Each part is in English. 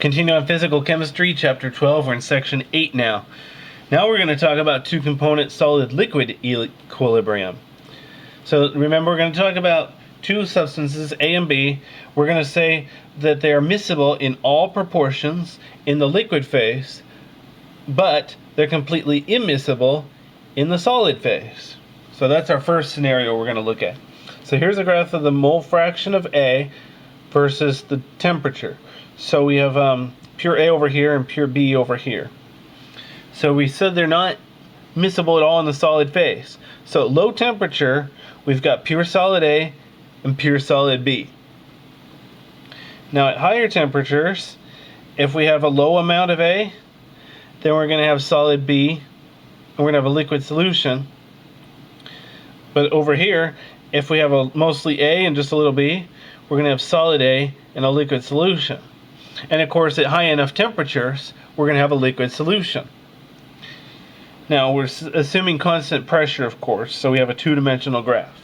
Continue on physical chemistry, chapter 12. We're in section 8 now. Now we're going to talk about two-component solid-liquid equilibrium. So remember, we're going to talk about two substances, A and B. We're going to say that they are miscible in all proportions in the liquid phase, but they're completely immiscible in the solid phase. So that's our first scenario we're going to look at. So here's a graph of the mole fraction of A versus the temperature. So we have pure A over here and pure B over here. So we said they're not miscible at all in the solid phase. So at low temperature, we've got pure solid A and pure solid B. Now at higher temperatures, if we have a low amount of A, then we're going to have solid B, and we're going to have a liquid solution. But over here, if we have a mostly A and just a little B, we're going to have solid A and a liquid solution. And of course, at high enough temperatures, we're going to have a liquid solution. Now, we're assuming constant pressure, of course, so we have a two-dimensional graph.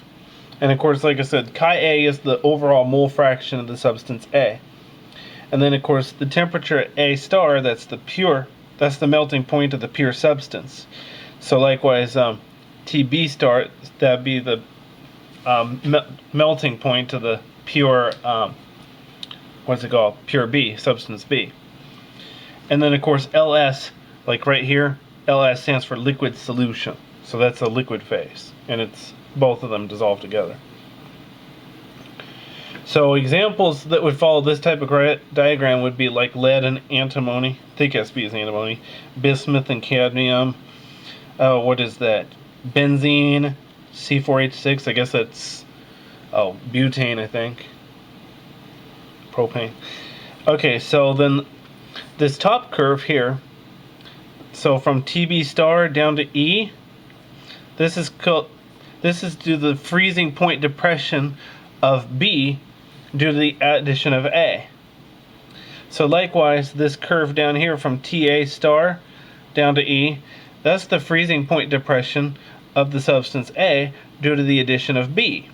And of course, like I said, chi A is the overall mole fraction of the substance A. And then, of course, the temperature at A star, that's the melting point of the pure substance. So likewise, TB star, that'd be the melting point of the pure, pure B, substance B. And then, of course, LS, like right here, LS stands for liquid solution. So that's a liquid phase, and it's both of them dissolved together. So examples that would follow this type of diagram would be like lead and antimony. I think Sb is antimony. Bismuth and cadmium. What is that? Benzene, C4H6. I guess that's butane, I think. Propane. Okay, so then this top curve here, so from TB star down to E, this is due to the freezing point depression of B due to the addition of A. So likewise, this curve down here from TA star down to E, that's the freezing point depression of the substance A due to the addition of B.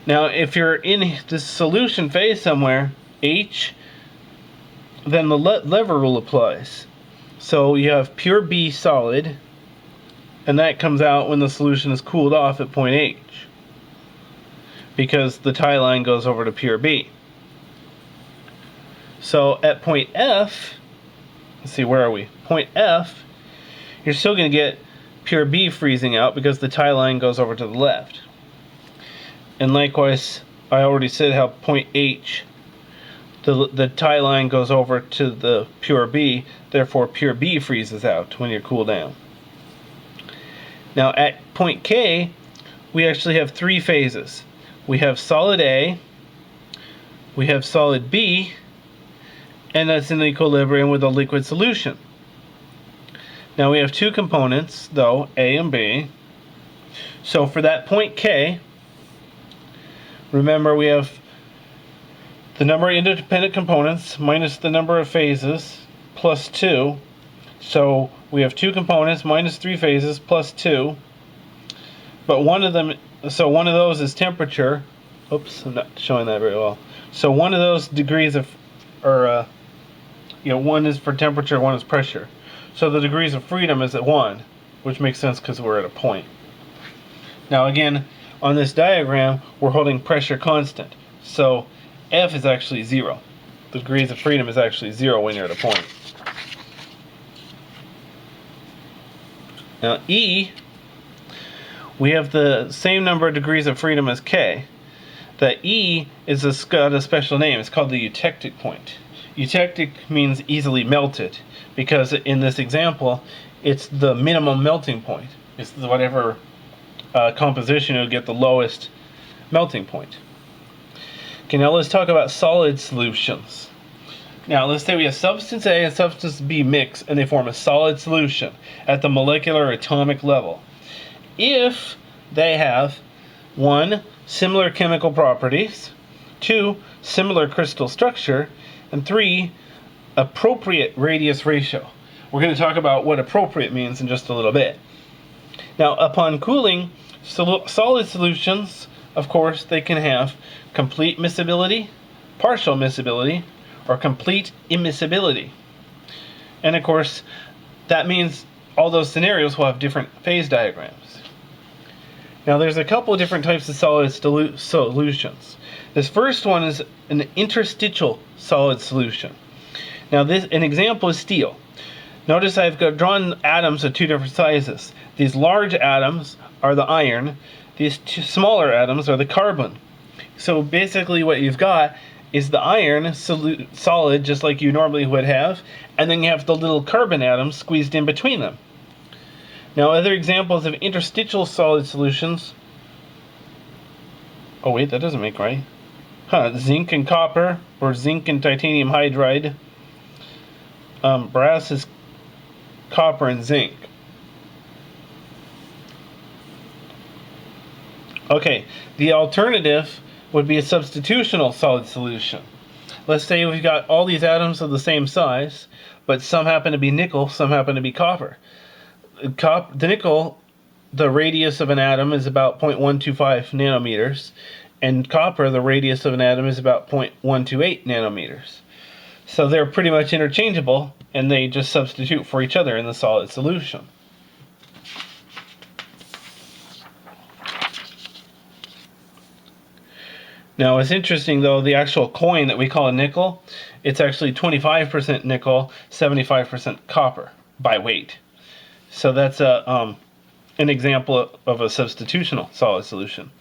Now, if you're in this solution phase somewhere, H, then the lever rule applies. So you have pure B solid, and that comes out when the solution is cooled off at point H, because the tie line goes over to pure B. So at point F, let's see, where are we? Point F, you're still going to get pure B freezing out because the tie line goes over to the left. And likewise, I already said how point H, the tie line goes over to the pure B, therefore pure B freezes out when you're cooled down. Now at point K, we actually have three phases. We have solid A, we have solid B, and that's in equilibrium with a liquid solution. Now we have two components, though, A and B. So for that point K, remember we have the number of independent components minus the number of phases plus 2. So we have two components minus 3 phases plus 2. But one of those is temperature. Oops, I'm not showing that very well. So one of those degrees of, one is for temperature, one is pressure. So the degrees of freedom is at 1, which makes sense because we're at a point. Now again, on this diagram, we're holding pressure constant. So F is actually 0. The degrees of freedom is actually 0 when you're at a point. Now E, we have the same number of degrees of freedom as K. The E is got a special name. It's called the eutectic point. Eutectic means easily melted, because in this example, it's the minimum melting point. It's whatever composition will get the lowest melting point. Okay, now let's talk about solid solutions. Now let's say we have substance A and substance B mix, and they form a solid solution at the molecular or atomic level. If they have 1, similar chemical properties, 2, similar crystal structure, and 3, appropriate radius ratio. We're going to talk about what appropriate means in just a little bit. Now, upon cooling, solid solutions, of course, they can have complete miscibility, partial miscibility, or complete immiscibility. And of course, that means all those scenarios will have different phase diagrams. Now there's a couple of different types of solid solutions. This first one is an interstitial solid solution. Now an example is steel. Notice I've drawn atoms of two different sizes. These large atoms are the iron. These two smaller atoms are the carbon. So basically what you've got is the iron solid, just like you normally would have, and then you have the little carbon atoms squeezed in between them. Now other examples of interstitial solid solutions. Oh wait, that doesn't make right. Zinc and copper, or zinc and titanium hydride. Brass is copper and zinc. Okay, the alternative would be a substitutional solid solution. Let's say we've got all these atoms of the same size, but some happen to be nickel, some happen to be copper. The nickel, the radius of an atom is about 0.125 nanometers, and copper, the radius of an atom is about 0.128 nanometers. So they're pretty much interchangeable, and they just substitute for each other in the solid solution. Now it's interesting though, the actual coin that we call a nickel, it's actually 25% nickel, 75% copper by weight. So that's an example of a substitutional solid solution.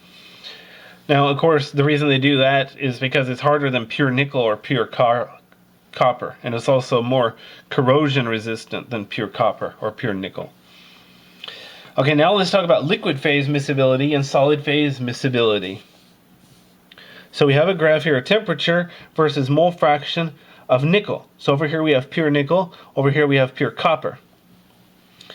Now of course the reason they do that is because it's harder than pure nickel or pure copper, and it's also more corrosion resistant than pure copper or pure nickel. Okay, now let's talk about liquid phase miscibility and solid phase miscibility. So we have a graph here of temperature versus mole fraction of nickel. So over here we have pure nickel, over here we have pure copper.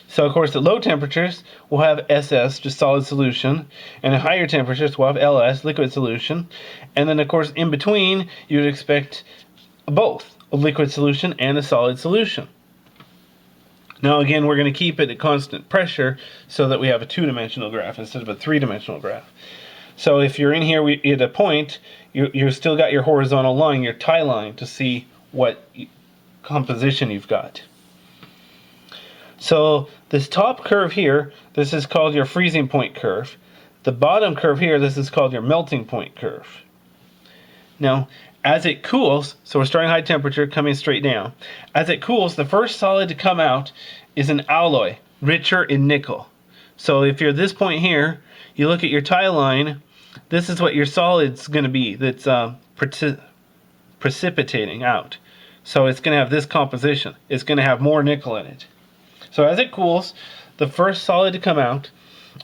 So of course at low temperatures we'll have SS, just solid solution, and at higher temperatures we'll have LS, liquid solution, and then of course in between you'd expect both a liquid solution and a solid solution. Now again, we're going to keep it at constant pressure so that we have a two-dimensional graph instead of a three-dimensional graph. So if you're in here at a point, you still got your horizontal line, your tie line, to see what composition you've got. So this top curve here, this is called your freezing point curve. The bottom curve here, this is called your melting point curve. Now, as it cools, so we're starting high temperature, coming straight down. As it cools, the first solid to come out is an alloy, richer in nickel. So if you're at this point here, you look at your tie line, this is what your solid's going to be that's precipitating out. So it's going to have this composition. It's going to have more nickel in it. So as it cools, the first solid to come out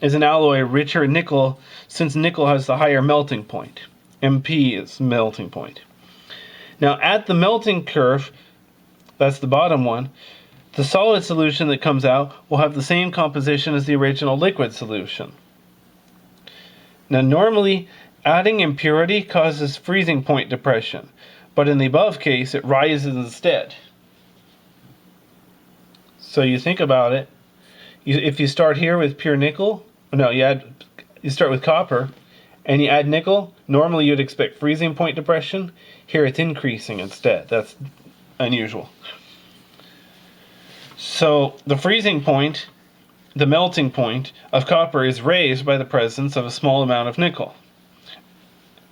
is an alloy richer in nickel, since nickel has the higher melting point. MP is melting point. Now at the melting curve, that's the bottom one, the solid solution that comes out will have the same composition as the original liquid solution. Now normally adding impurity causes freezing point depression, but in the above case it rises instead. So you think about it, if you start here with pure nickel, you start with copper and you add nickel, normally you'd expect freezing point depression. Here it's increasing instead. That's unusual. So the freezing point, the melting point of copper, is raised by the presence of a small amount of nickel.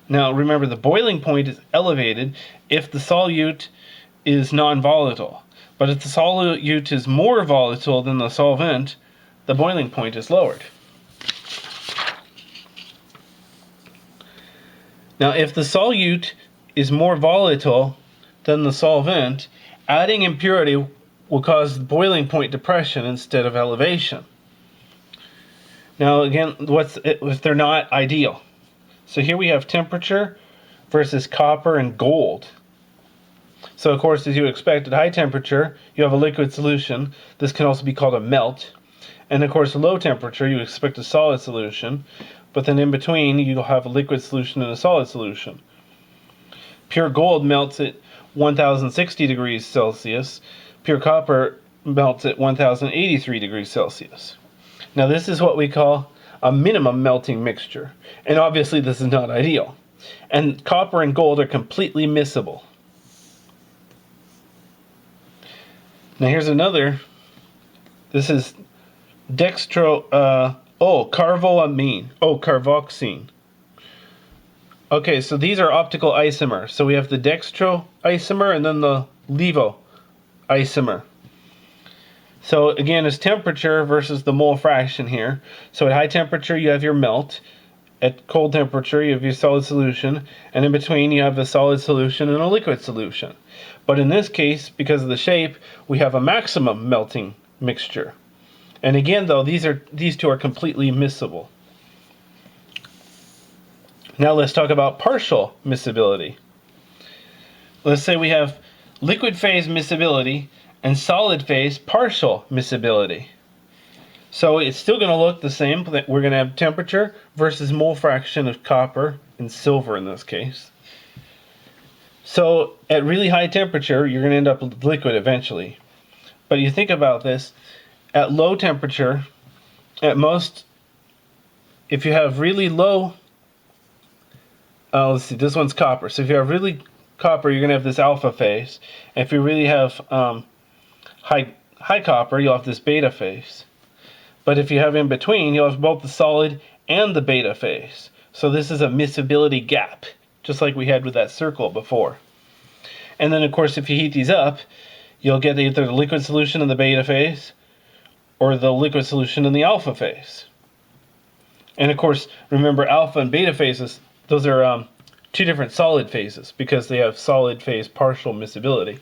Now remember, the boiling point is elevated if the solute is non-volatile. But if the solute is more volatile than the solvent, the boiling point is lowered. Now if the solute is more volatile than the solvent, adding impurity will cause boiling point depression instead of elevation. Now again, if they're not ideal? So here we have temperature versus copper and gold. So of course, as you expect, at high temperature you have a liquid solution. This can also be called a melt. And of course, at low temperature you expect a solid solution, but then in between you'll have a liquid solution and a solid solution. Pure gold melts at 1060 degrees Celsius. Pure copper melts at 1083 degrees Celsius. Now this is what we call a minimum melting mixture, and obviously this is not ideal. And copper and gold are completely miscible. Now here's another. This is carvoxine. Okay, so these are optical isomers. So we have the dextro isomer and then the levo isomer. So again, it's temperature versus the mole fraction here. So at high temperature, you have your melt. At cold temperature, you have your solid solution. And in between, you have a solid solution and a liquid solution. But in this case, because of the shape, we have a maximum melting mixture. And again, though, these two are completely miscible. Now let's talk about partial miscibility. Let's say we have liquid phase miscibility and solid phase partial miscibility. So it's still going to look the same. We're going to have temperature versus mole fraction of copper and silver in this case. So at really high temperature, you're going to end up with liquid eventually. But you think about this, at low temperature, at most, if you have really low, let's see, this one's copper. So if you have really copper, you're going to have this alpha phase. And if you really have high copper, you'll have this beta phase. But if you have in between, you'll have both the solid and the beta phase. So this is a miscibility gap, just like we had with that circle before. And then, of course, if you heat these up, you'll get either the liquid solution in the beta phase or the liquid solution in the alpha phase. And, of course, remember alpha and beta phases, those are two different solid phases because they have solid phase partial miscibility.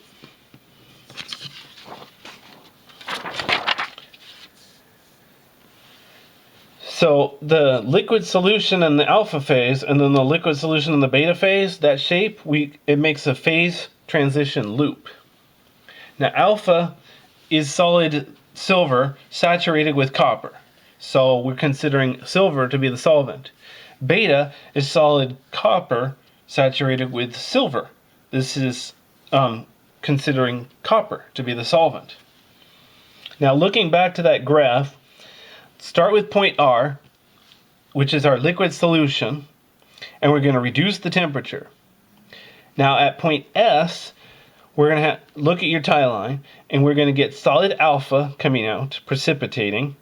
So the liquid solution in the alpha phase and then the liquid solution in the beta phase, that shape, it makes a phase transition loop. Now alpha is solid silver saturated with copper. So we're considering silver to be the solvent. Beta is solid copper saturated with silver. This is considering copper to be the solvent. Now looking back to that graph, start with point R, which is our liquid solution, and we're going to reduce the temperature. Now at point S, we're going to look at your tie line, and we're going to get solid alpha coming out, precipitating.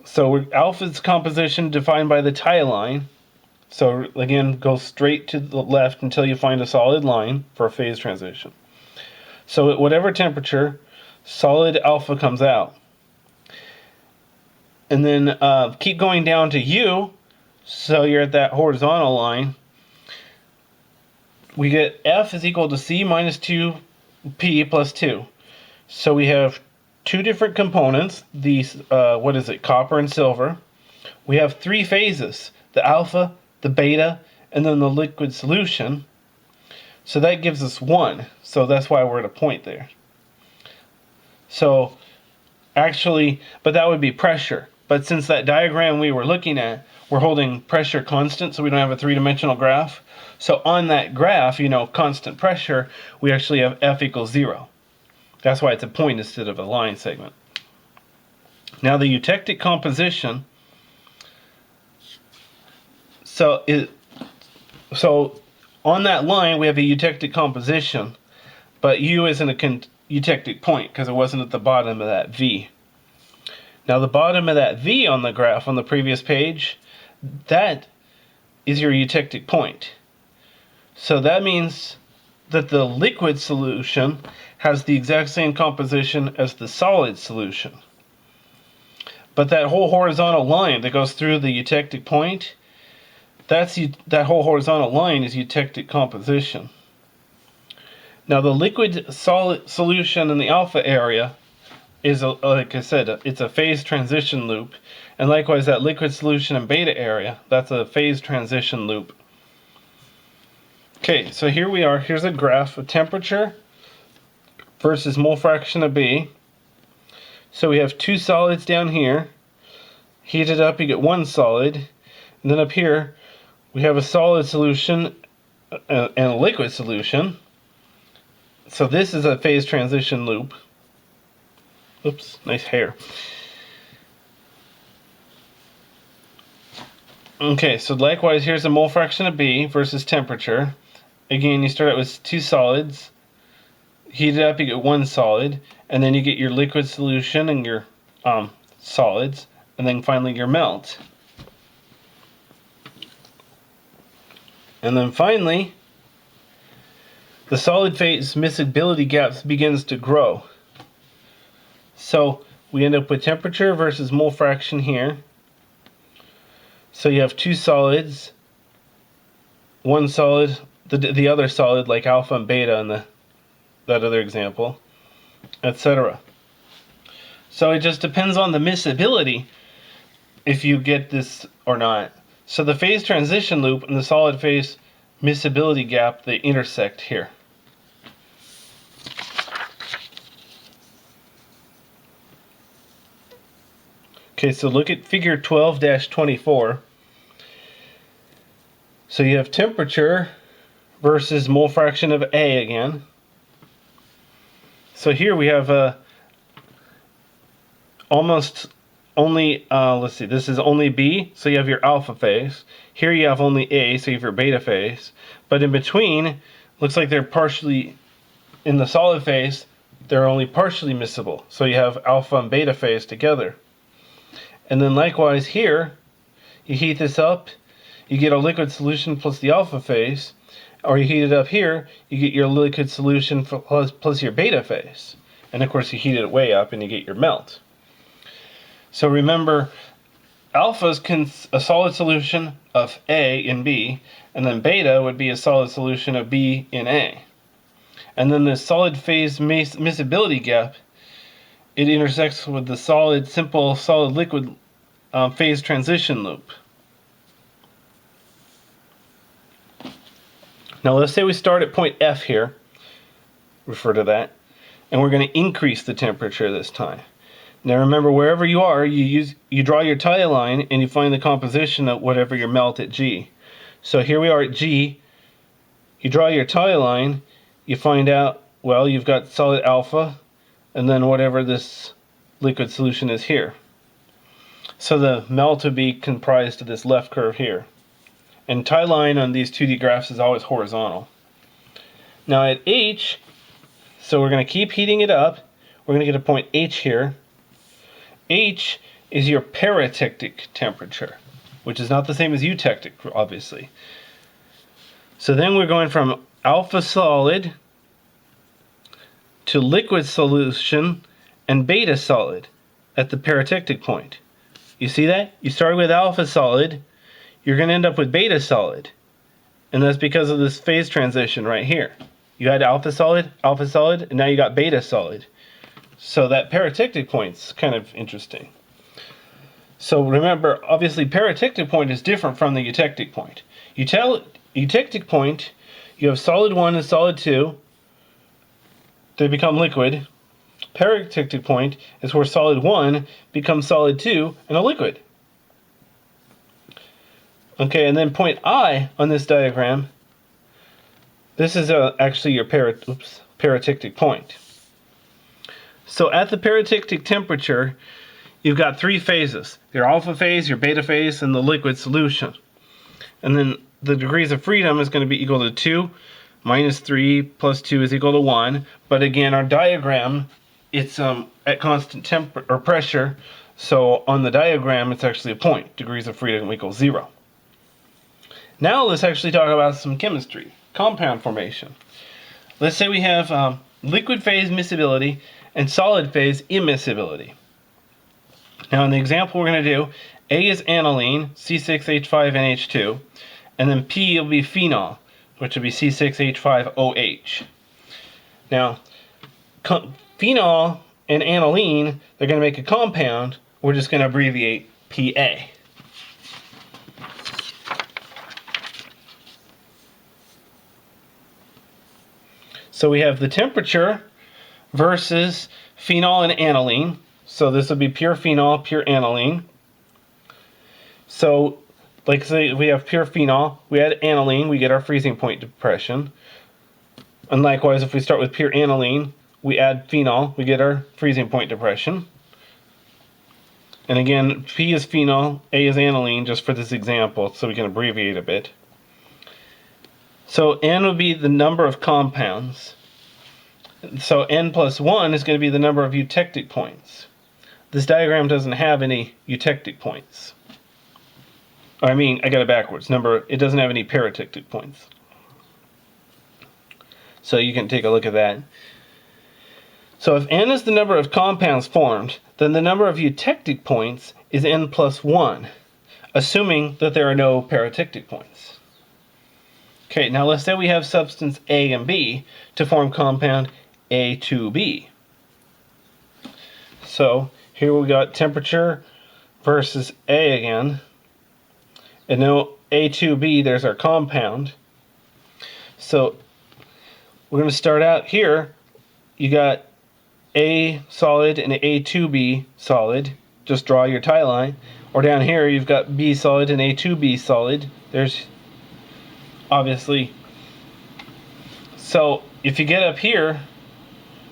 So alpha's composition defined by the tie line. So again, go straight to the left until you find a solid line for a phase transition. So at whatever temperature, solid alpha comes out. And then keep going down to U, so you're at that horizontal line. We get F is equal to C minus 2P plus 2. So we have two different components, these, copper and silver. We have three phases, the alpha, the beta, and then the liquid solution. So that gives us 1. So that's why we're at a point there. So actually, but that would be pressure. But since that diagram we were looking at, we're holding pressure constant, so we don't have a three-dimensional graph. So on that graph, constant pressure, we actually have F equals 0. That's why it's a point instead of a line segment. Now the eutectic composition, so on that line we have a eutectic composition, but U isn't a eutectic point because it wasn't at the bottom of that V. Now the bottom of that V on the graph on the previous page, that is your eutectic point. So that means that the liquid solution has the exact same composition as the solid solution. But that whole horizontal line that goes through the eutectic point, that whole horizontal line is eutectic composition. Now the liquid solid solution in the alpha area is, like I said, it's a phase transition loop. And likewise, that liquid solution in beta area, that's a phase transition loop. Okay, so here we are. Here's a graph of temperature versus mole fraction of B. So we have two solids down here. Heat it up, you get one solid. And then up here, we have a solid solution and a liquid solution. So this is a phase transition loop. Oops, nice hair. Okay, so likewise, here's a mole fraction of B versus temperature. Again, you start out with two solids. Heat it up, you get one solid. and then you get your liquid solution and your solids, and then finally your melt. And then finally, the solid phase miscibility gap begins to grow. So we end up with temperature versus mole fraction here. So you have two solids, one solid, the other solid like alpha and beta in that other example, etc. So it just depends on the miscibility if you get this or not. So the phase transition loop and the solid phase miscibility gap, they intersect here. Okay, so look at figure 12-24. So you have temperature versus mole fraction of A again. So here we have almost only, let's see, this is only B, so you have your alpha phase. Here you have only A, so you have your beta phase. But in between, looks like they're partially, in the solid phase, they're only partially miscible. So you have alpha and beta phase together. And then likewise here, you heat this up, you get a liquid solution plus the alpha phase, or you heat it up here, you get your liquid solution plus your beta phase. And of course you heat it way up and you get your melt. So remember, alpha is a solid solution of A in B, and then beta would be a solid solution of B in A. And then the solid phase miscibility gap, it intersects with the simple solid liquid phase transition loop. Now let's say we start at point F here, refer to that, and we're going to increase the temperature this time. Now remember, wherever you are, you draw your tie line and you find the composition of whatever your melt at G. So here we are at G, you draw your tie line, you find out, well, you've got solid alpha, and then whatever this liquid solution is here. So the melt would be comprised of this left curve here. And tie line on these 2D graphs is always horizontal. Now at H, so we're going to keep heating it up. We're going to get a point H here. H is your peritectic temperature, which is not the same as eutectic, obviously. So then we're going from alpha solid to liquid solution and beta solid at the peritectic point. You see that? You started with alpha solid, you're going to end up with beta solid. And that's because of this phase transition right here. You had alpha solid, and now you got beta solid. So that peritectic point's kind of interesting. So remember, obviously peritectic point is different from the eutectic point. Eutectic point, you have solid 1 and solid 2. They become liquid. Peritectic point is where solid 1 becomes solid 2 and a liquid. Okay, and then point I on this diagram, this is actually your peritectic point. So at the peritectic temperature, you've got three phases: your alpha phase, your beta phase, and the liquid solution. And then the degrees of freedom is going to be equal to 2 minus 3 plus 2 is equal to 1. But again, our diagram, it's at constant pressure. So on the diagram, it's actually a point. Degrees of freedom equals 0. Now let's actually talk about some chemistry, compound formation. Let's say we have liquid phase miscibility and solid phase immiscibility. Now in the example we're going to do, A is aniline, C6H5NH2, and then P will be phenol, which will be C6H5OH. Now, phenol and aniline, they're going to make a compound. We're just going to abbreviate PA. So we have the temperature versus phenol and aniline. So this would be pure phenol, pure aniline. So, like say we have pure phenol, we add aniline, we get our freezing point depression. And likewise, if we start with pure aniline, we add phenol, we get our freezing point depression. And again, P is phenol, A is aniline, just for this example, so we can abbreviate a bit. So N would be the number of compounds. So n plus 1 is going to be the number of eutectic points. This diagram doesn't have any eutectic points. I mean, I got it backwards. It doesn't have any peritectic points. So you can take a look at that. So if n is the number of compounds formed, then the number of eutectic points is n plus 1, assuming that there are no peritectic points. Okay, now let's say we have substance A and B to form compound A2B. So here we got temperature versus A again. And now A2B, there's our compound. So we're going to start out here. You got A solid and A2B solid. Just draw your tie line. Or down here you've got B solid and A2B solid. There's obviously. So if you get up here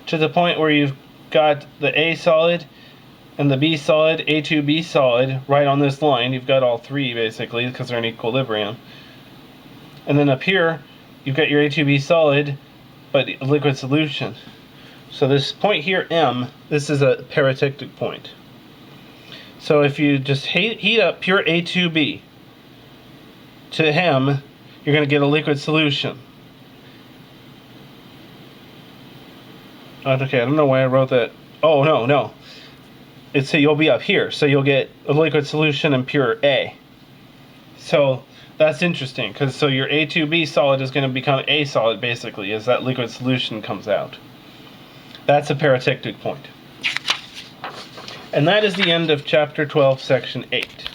to the point where you've got the A solid and the B solid, A2B solid, right on this line, you've got all three basically because they're in equilibrium. And then up here you've got your A2B solid but a liquid solution. So this point here, M, this is a peritectic point. So if you just heat up pure A2B to M, you're going to get a liquid solution. Okay, I don't know why I wrote that. Oh, no. You'll be up here, so you'll get a liquid solution in pure A. So that's interesting, because so your A2B solid is going to become A solid, basically, as that liquid solution comes out. That's a peritectic point. And that is the end of Chapter 12, Section 8.